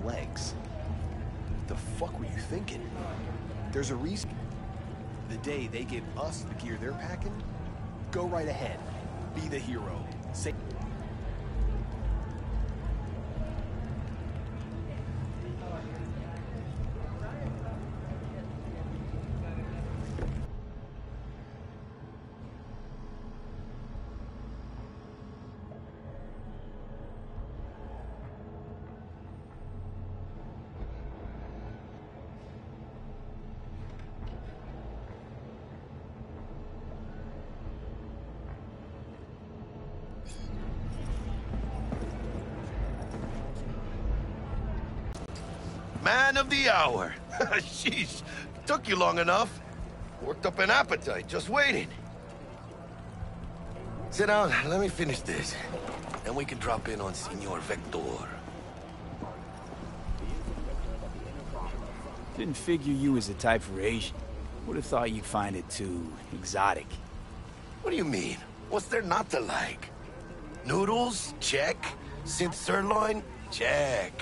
legs. The fuck were you thinking? There's a reason. The day they give us the gear they're packing, go right ahead. Be the hero. Say Man of the hour. Sheesh, took you long enough. Worked up an appetite, just waiting. Sit down, let me finish this. Then we can drop in on Senor Vector. Didn't figure you was the type for Asian. Would have thought you'd find it too exotic. What do you mean? What's there not to like? Noodles? Check. Synth sirloin? Check.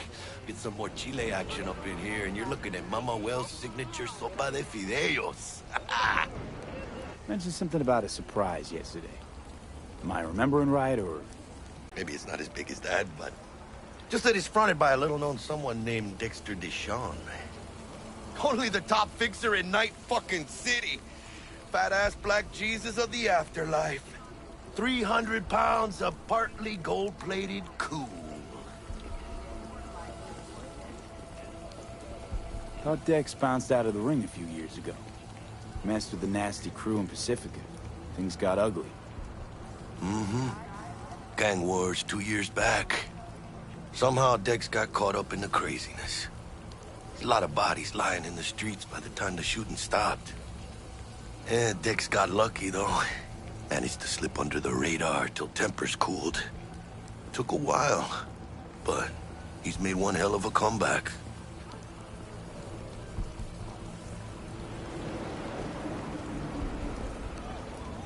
Get some more Chile action up in here, and you're looking at Mama Wells' signature sopa de fideos. Mentioned something about a surprise yesterday. Am I remembering right, or...? Maybe it's not as big as that, but... just that it's fronted by a little-known someone named Dexter Deshawn. Only the top fixer in Night fucking City. Fat-ass black Jesus of the afterlife. 300 pounds of partly gold-plated cool. Thought Dex bounced out of the ring a few years ago. Messed with the nasty crew in Pacifica. Things got ugly. Mm-hmm. Gang wars 2 years back. Somehow Dex got caught up in the craziness. A lot of bodies lying in the streets by the time the shooting stopped. Yeah, Dex got lucky, though. Managed to slip under the radar till tempers cooled. Took a while, but he's made one hell of a comeback.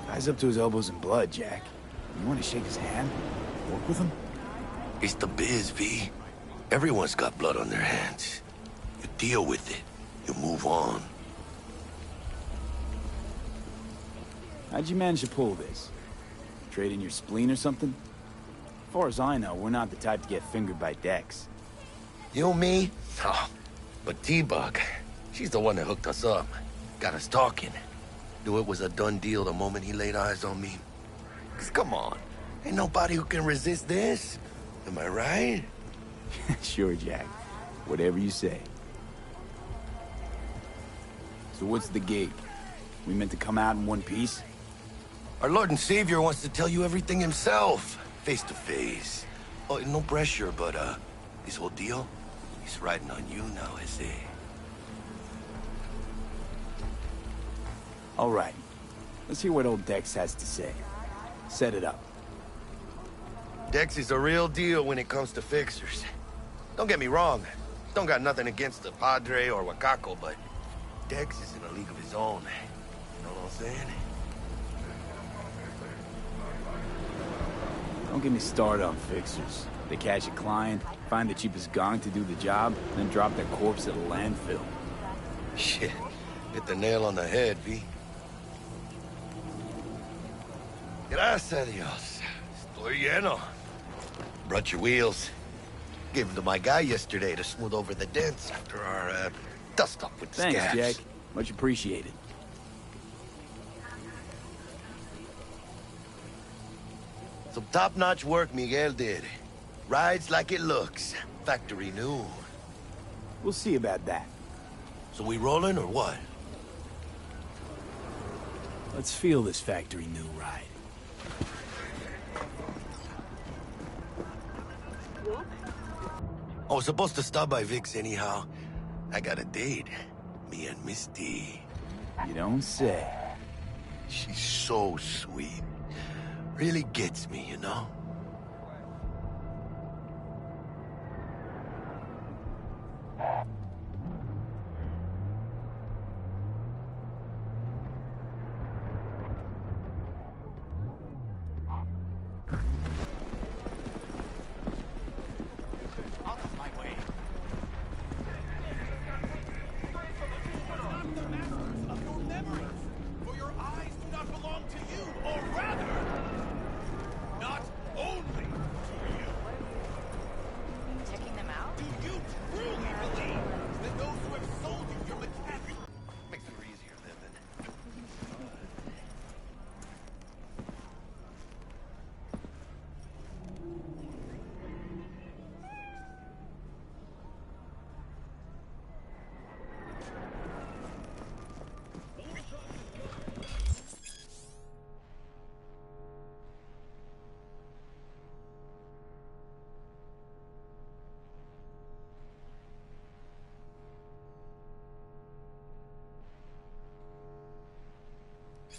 Guy's up to his elbows in blood, Jack. You want to shake his hand? Work with him? It's the biz, V. Everyone's got blood on their hands. You deal with it. You move on. How'd you manage to pull this? Trade in your spleen or something? As far as I know, we're not the type to get fingered by Dex. You, me? Oh, but T-Bug, she's the one that hooked us up. Got us talking. Knew it was a done deal the moment he laid eyes on me. 'Cause come on, ain't nobody who can resist this. Am I right? Sure, Jack. Whatever you say. So what's the gig? We meant to come out in one piece? Our Lord and Savior wants to tell you everything himself, face to face. Oh, no pressure, but this whole deal, he's riding on you now, is he? All right. Let's hear what old Dex has to say. Set it up. Dex is a real deal when it comes to fixers. Don't get me wrong. Don't got nothing against the Padre or Wakako, but Dex is in a league of his own. You know what I'm saying? Don't get me started on fixers. They catch a client, find the cheapest gong to do the job, then drop their corpse at a landfill. Shit. Hit the nail on the head, V. Gracias a Dios. Estoy lleno. Brought your wheels. Gave them to my guy yesterday to smooth over the dents after our, dust-up with the Thanks, scabs. Jack. Much appreciated. Some top-notch work Miguel did. Rides like it looks. Factory new. We'll see about that. So we rolling or what? Let's feel this factory new ride. I was supposed to stop by Vic's anyhow. I got a date. Me and Misty. You don't say. She's so sweet. Really gets me, you know?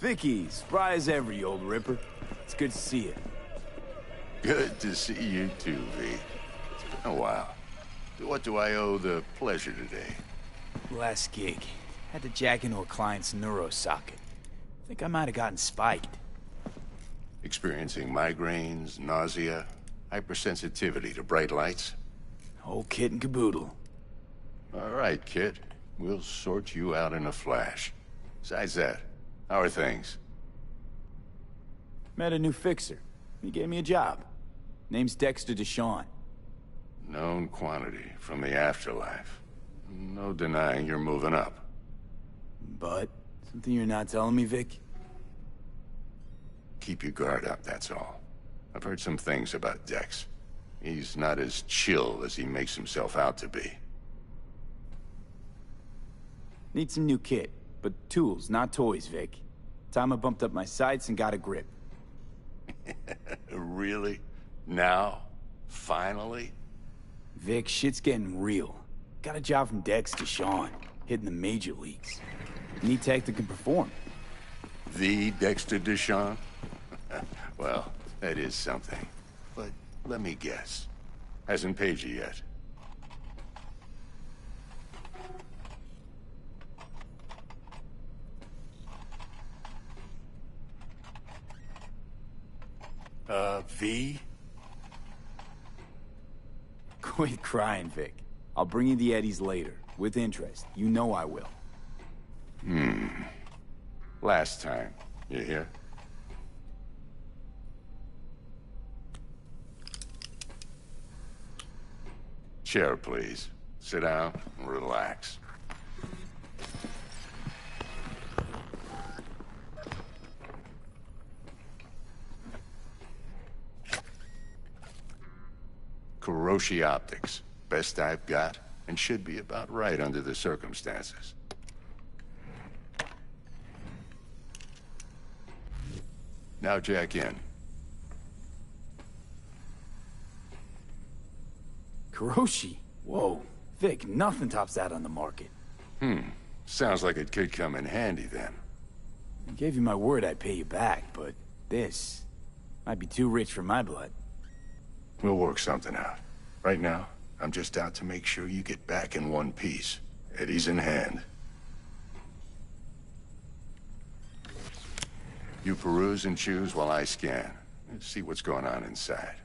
Vicky, spry as ever, you old ripper. It's good to see you. Good to see you too, V. It's been a while. What do I owe the pleasure today? Last gig. Had to jack into a client's neuro socket. Think I might have gotten spiked. Experiencing migraines, nausea, hypersensitivity to bright lights? Whole kit and caboodle. All right, kid. We'll sort you out in a flash. Besides that, how are things? Met a new fixer. He gave me a job. Name's Dexter Deshawn. Known quantity from the afterlife. No denying you're moving up. But, something you're not telling me, Vic? Keep your guard up, that's all. I've heard some things about Dex. He's not as chill as he makes himself out to be. Need some new kit, but tools, not toys, Vic. Time I bumped up my sights and got a grip. Really? Now? Finally? Vic, shit's getting real. Got a job from Dex Deshawn, hitting the major leagues. Need tech that can perform. The Dexter Deshawn? Well, that is something. But let me guess. Hasn't paid you yet. V? Quit crying, Vic. I'll bring you the Eddies later, with interest. You know I will. Last time. You hear? Chair, please. Sit down and relax. Kiroshi Optics. Best I've got, and should be about right under the circumstances. Now jack in. Kiroshi? Whoa. Vic, nothing tops that on the market. Sounds like it could come in handy then. I gave you my word I'd pay you back, but this might be too rich for my blood. We'll work something out. Right now, I'm just out to make sure you get back in one piece. Eddie's in hand. You peruse and choose while I scan. Let's see what's going on inside.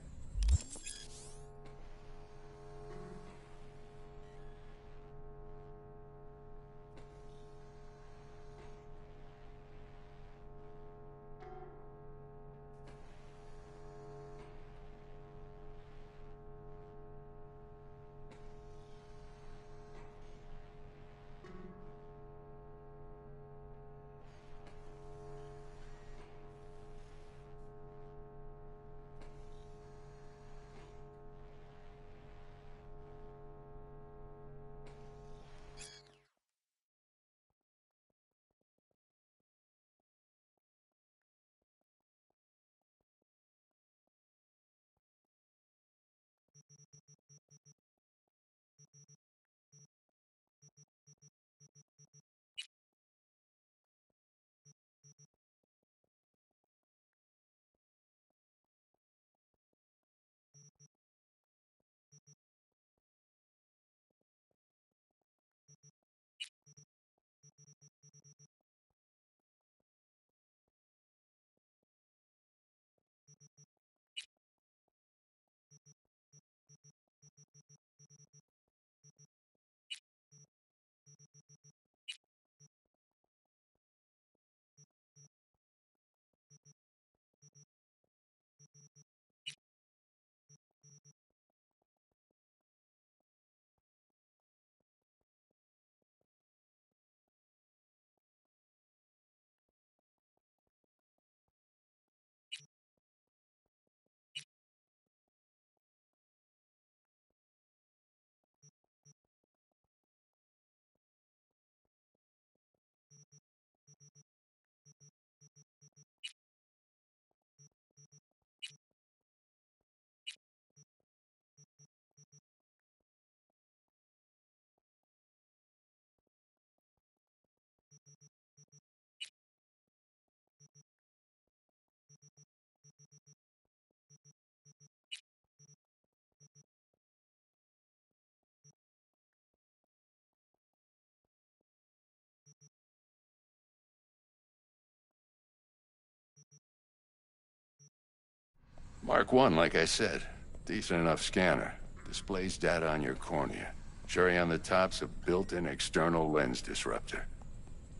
Mark 1, like I said. Decent enough scanner. Displays data on your cornea. Cherry on the top's a built-in external lens disruptor.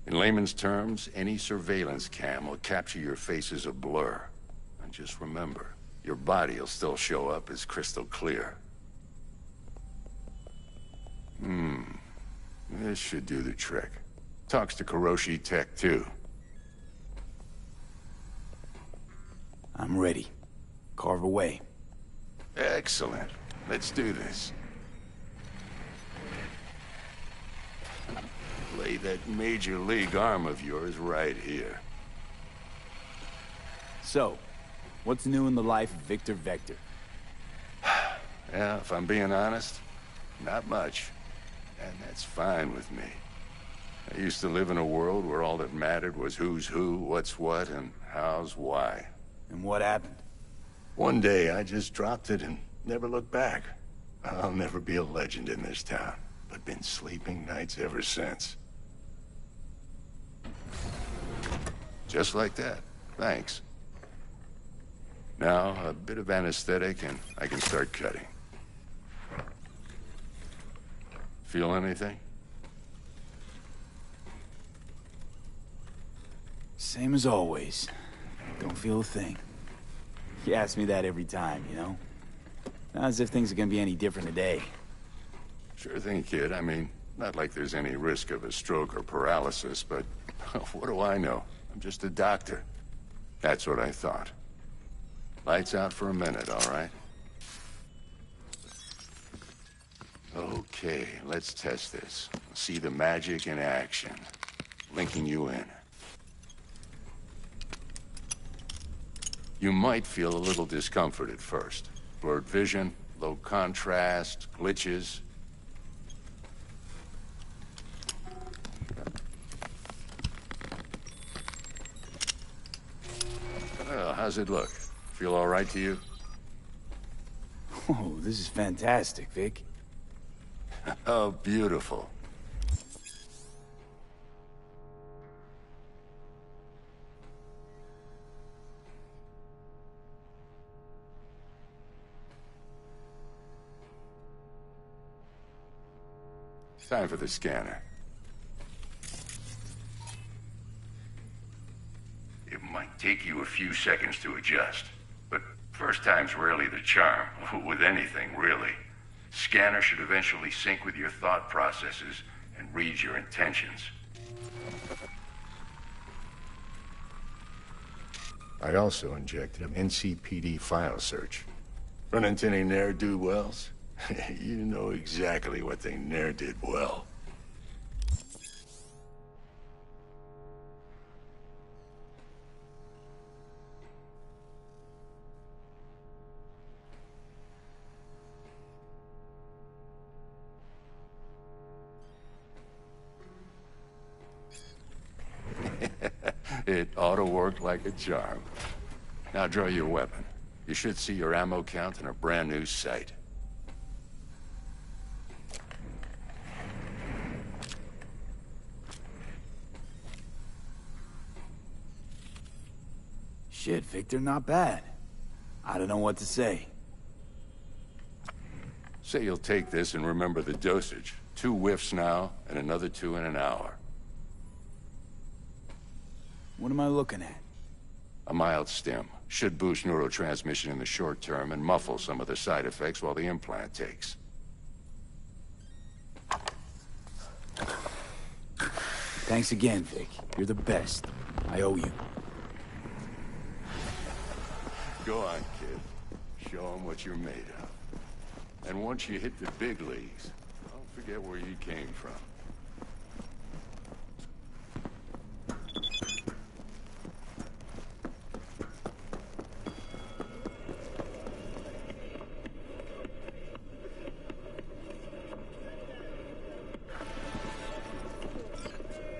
In layman's terms, any surveillance cam will capture your face as a blur. And just remember, your body will still show up as crystal clear. This should do the trick. Talks to Kuroshi Tech, too. I'm ready. Carve away. Excellent. Let's do this. Lay that major league arm of yours right here. So, what's new in the life of Victor Vector? Yeah, if I'm being honest, not much. And that's fine with me. I used to live in a world where all that mattered was who's who, what's what, and how's why. And what happened? One day, I just dropped it and never looked back. I'll never be a legend in this town, but been sleeping nights ever since. Just like that. Thanks. Now, a bit of anesthetic and I can start cutting. Feel anything? Same as always. Don't feel a thing. You ask me that every time, you know? Not as if things are gonna be any different today. Sure thing, kid. I mean, not like there's any risk of a stroke or paralysis, but what do I know? I'm just a doctor. That's what I thought. Lights out for a minute, all right? Okay, let's test this. See the magic in action. Linking you in. You might feel a little discomfort at first. Blurred vision, low contrast, glitches. Well, how's it look? Feel all right to you? Oh, this is fantastic, Vic. Oh, beautiful. Time for the scanner. It might take you a few seconds to adjust, but first time's rarely the charm, with anything, really. Scanner should eventually sync with your thought processes and read your intentions. I also injected an NCPD file search. Run into any ne'er-do-wells? You know exactly what they ne'er did well. It ought to work like a charm. Now draw your weapon. You should see your ammo count in a brand new sight. Shit, Victor, not bad. I don't know what to say. Say you'll take this and remember the dosage. 2 whiffs now, and another 2 in an hour. What am I looking at? A mild stim. Should boost neurotransmission in the short term and muffle some of the side effects while the implant takes. Thanks again, Vic. You're the best. I owe you. Go on, kid. Show them what you're made of. And once you hit the big leagues, don't forget where you came from.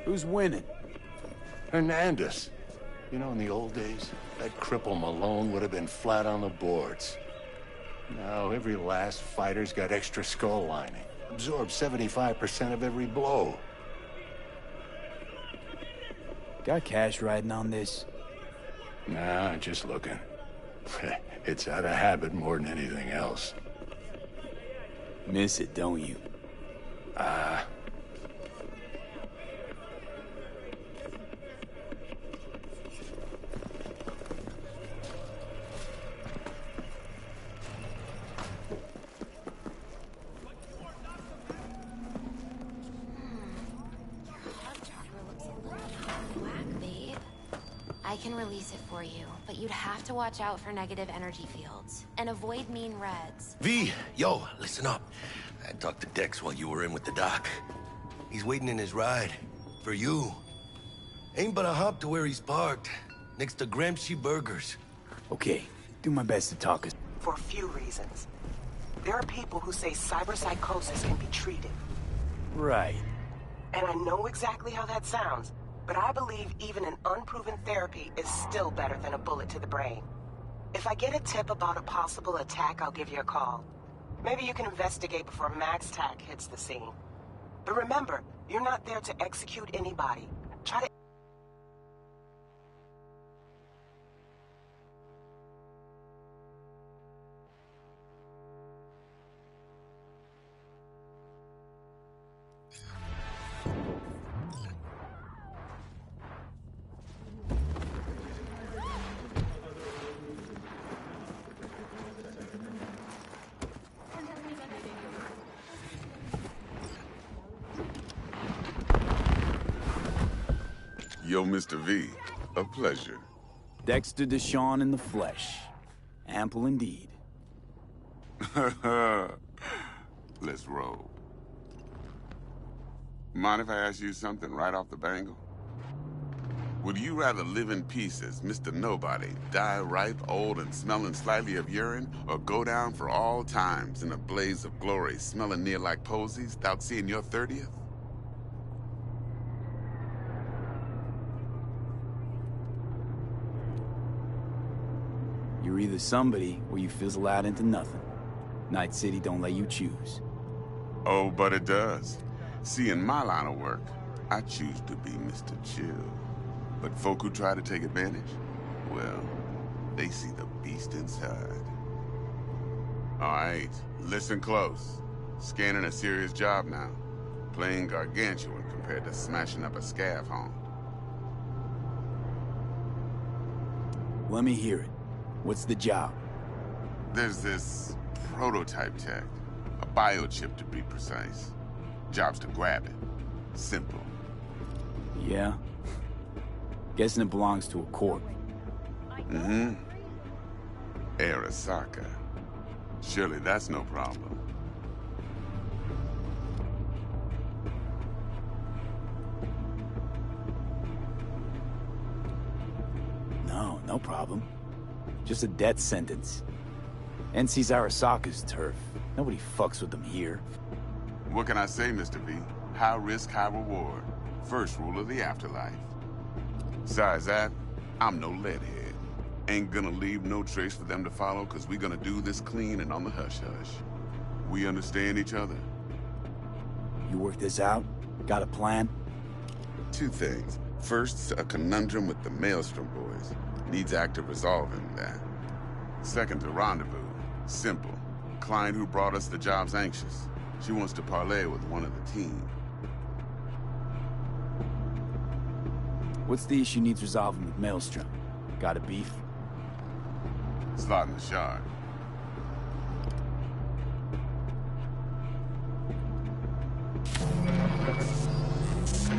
Who's winning? Hernandez. You know, in the old days, that cripple Malone would have been flat on the boards. Now, every last fighter's got extra skull lining. Absorbs 75% of every blow. Got cash riding on this? Nah, just looking. It's out of habit more than anything else. Miss it, don't you? I can release it for you, but you'd have to watch out for negative energy fields and avoid mean reds. V, yo, listen up. I talked to Dex while you were in with the doc. He's waiting in his ride. For you. Ain't but a hop to where he's parked. Next to Gramsci Burgers. Okay, do my best to talk us. For a few reasons. There are people who say cyberpsychosis can be treated. Right. And I know exactly how that sounds, but I believe even an unproven therapy is still better than a bullet to the brain. If I get a tip about a possible attack, I'll give you a call. Maybe you can investigate before Max Tack hits the scene. But remember, you're not there to execute anybody. Try to... Yo, Mr. V, a pleasure. Dexter Deshawn in the flesh. Ample indeed. Let's roll. Mind if I ask you something right off the bangle? Would you rather live in peace as Mr. Nobody, die ripe, old, and smelling slightly of urine, or go down for all times in a blaze of glory, smelling near like posies, without seeing your 30th? You're either somebody, or you fizzle out into nothing. Night City don't let you choose. Oh, but it does. See, in my line of work, I choose to be Mr. Chill. But folk who try to take advantage, well, they see the beast inside. All right, listen close. Scanning a serious job now. Playing gargantuan compared to smashing up a scav home. Let me hear it. What's the job? There's this prototype tech. A biochip, to be precise. Job's to grab it. Simple. Yeah? Guessing it belongs to a corp. Mm-hmm. Arasaka. Surely that's no problem. No, no problem. Just a death sentence. NC's Arasaka's turf. Nobody fucks with them here. What can I say, Mr. V? High risk, high reward. First rule of the afterlife. Besides that, I'm no leadhead. Ain't gonna leave no trace for them to follow, cause we gonna do this clean and on the hush-hush. We understand each other? You work this out? Got a plan? Two things. First, a conundrum with the Maelstrom boys. Needs active resolving that. Second, a rendezvous. Simple. Client who brought us the job's anxious. She wants to parlay with one of the team. What's the issue needs resolving with Maelstrom? Got a beef? Slot in the shard.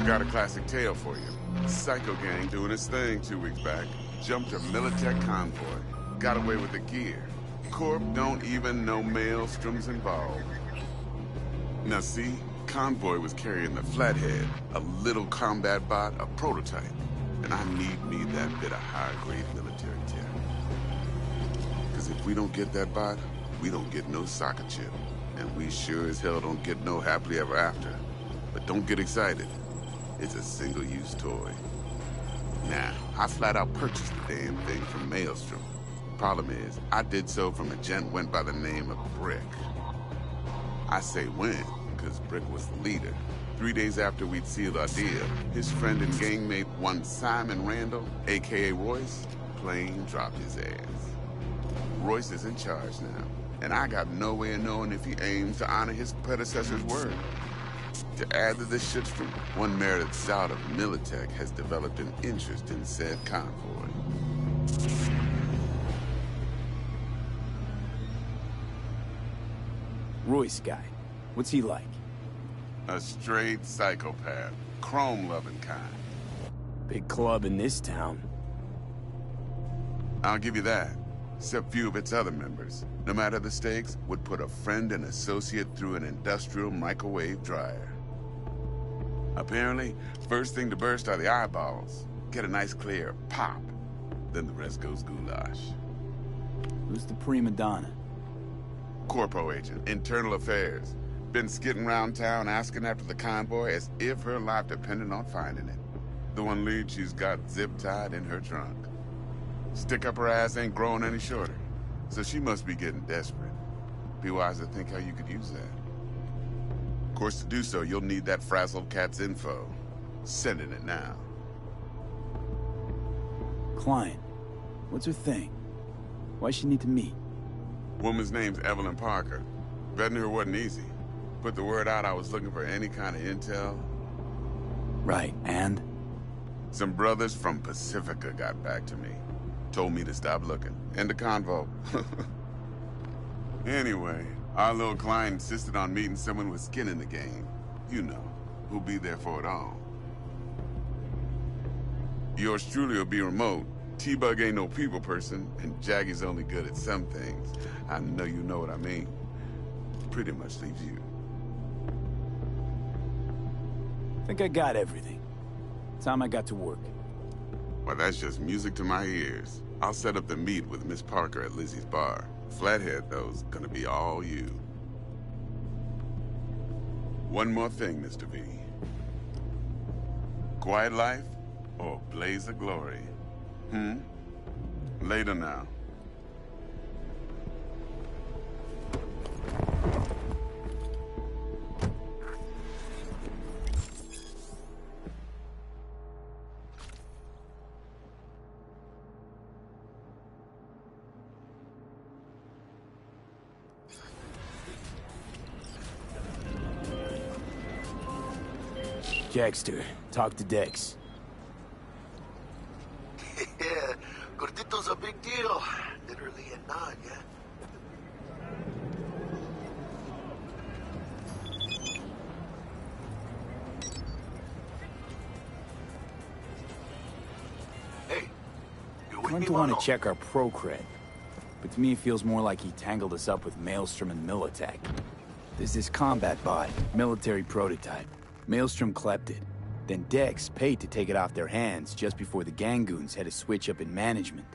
Got a classic tale for you. Psycho gang doing its thing 2 weeks back. Jumped a Militech convoy. Got away with the gear. Corp don't even know Maelstrom's involved. Now see, convoy was carrying the Flathead, a little combat bot, a prototype. And I need me that bit of high-grade military tech. Because if we don't get that bot, we don't get no soccer chip. And we sure as hell don't get no happily ever after. But don't get excited. It's a single-use toy. Now, I flat out purchased the damn thing from Maelstrom. Problem is, I did so from a gent went by the name of Brick. I say when, because Brick was the leader. 3 days after we'd sealed our deal, his friend and gangmate, one Simon Randall, a.k.a. Royce, plain dropped his ass. Royce is in charge now, and I got no way of knowing if he aims to honor his predecessor's word. To add to this shitstorm, one Meredith Stout of Militech has developed an interest in said convoy. Royce guy. What's he like? A straight psychopath. Chrome-loving kind. Big club in this town. I'll give you that. Except few of its other members, no matter the stakes, would put a friend and associate through an industrial microwave dryer. Apparently, first thing to burst are the eyeballs. Get a nice clear pop. Then the rest goes goulash. Who's the prima donna? Corpo agent, internal affairs. Been skidding around town asking after the convoy as if her life depended on finding it. The one lead she's got zip-tied in her trunk. Stick up her ass ain't growing any shorter, so she must be getting desperate. Be wise to think how you could use that. Of course, to do so, you'll need that frazzled cat's info. Sending it now. Client. What's her thing? Why she need to meet? Woman's name's Evelyn Parker. Vetting her wasn't easy. Put the word out I was looking for any kind of intel. Right, and? Some brothers from Pacifica got back to me. Told me to stop looking. End of convo. Anyway, our little client insisted on meeting someone with skin in the game. You know, who'll be there for it all. Yours truly will be remote. T-Bug ain't no people person, and Jaggy's only good at some things. I know you know what I mean. Pretty much leaves you. Think I got everything. Time I got to work. Well, that's just music to my ears. I'll set up the meet with Miss Parker at Lizzie's bar. Flathead, though's gonna be all you. One more thing, Mr. V. Quiet life or blaze of glory? Later now. Jackster, talk to Dex. Yeah, Gordito's a big deal. Literally and not, yeah? Hey, you with I'm me, to want mano? to check our pro cred, but to me it feels more like he tangled us up with Maelstrom and Militech. There's this combat bot, military prototype. Maelstrom clept it. Then Dex paid to take it off their hands just before the Gangoons had a switch up in management.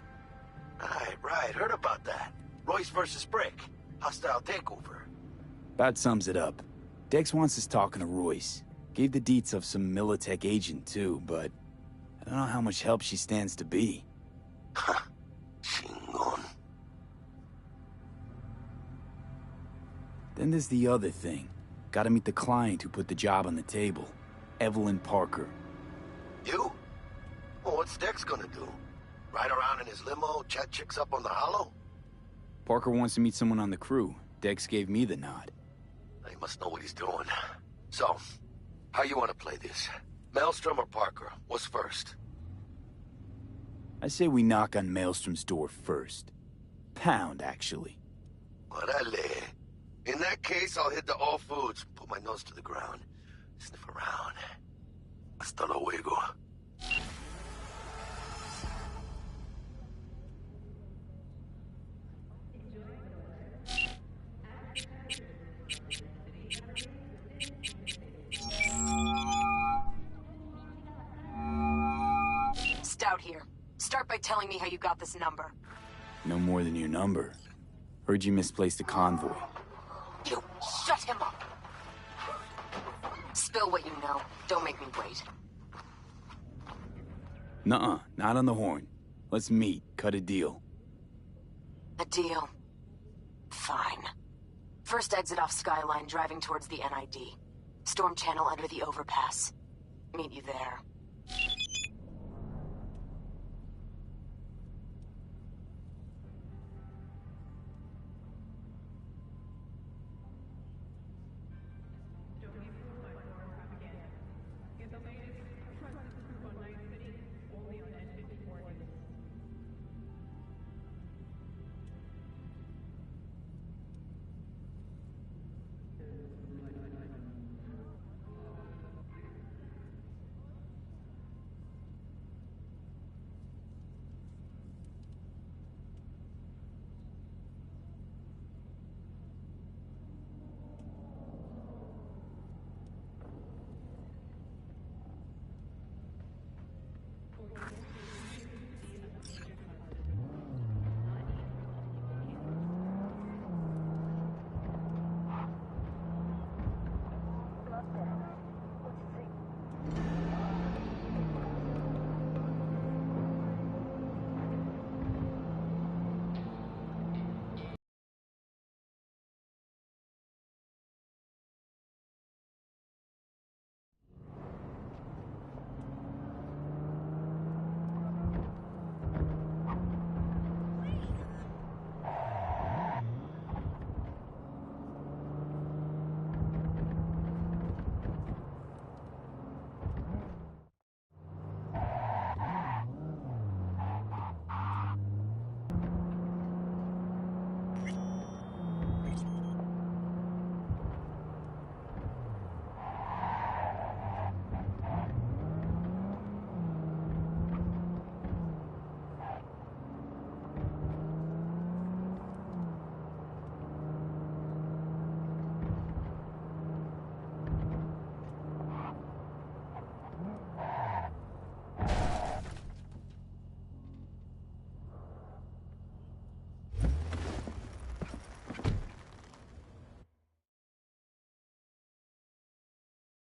Right. Heard about that. Royce versus Brick. Hostile takeover. About sums it up. Dex wants us talking to Royce. Gave the deets of some Militech agent too, but I don't know how much help she stands to be. Chingon. Then there's the other thing. Gotta meet the client who put the job on the table. Evelyn Parker. You? Well, what's Dex gonna do? Ride around in his limo, chat chicks up on the hollow? Parker wants to meet someone on the crew. Dex gave me the nod. He must know what he's doing. So, how you want to play this? Maelstrom or Parker? What's first? I say we knock on Maelstrom's door first. Pound, actually. Orale. In that case, I'll hit the all foods, put my nose to the ground, sniff around. Hasta luego. Stout here. Start by telling me how you got this number. No more than your number. Heard you misplaced a convoy. You shut him up. Spill what you know. Don't make me wait. Nuh-uh, not on the horn. Let's meet, cut a deal. A deal. Fine. First exit off Skyline, driving towards the NID. Storm channel under the overpass. Meet you there.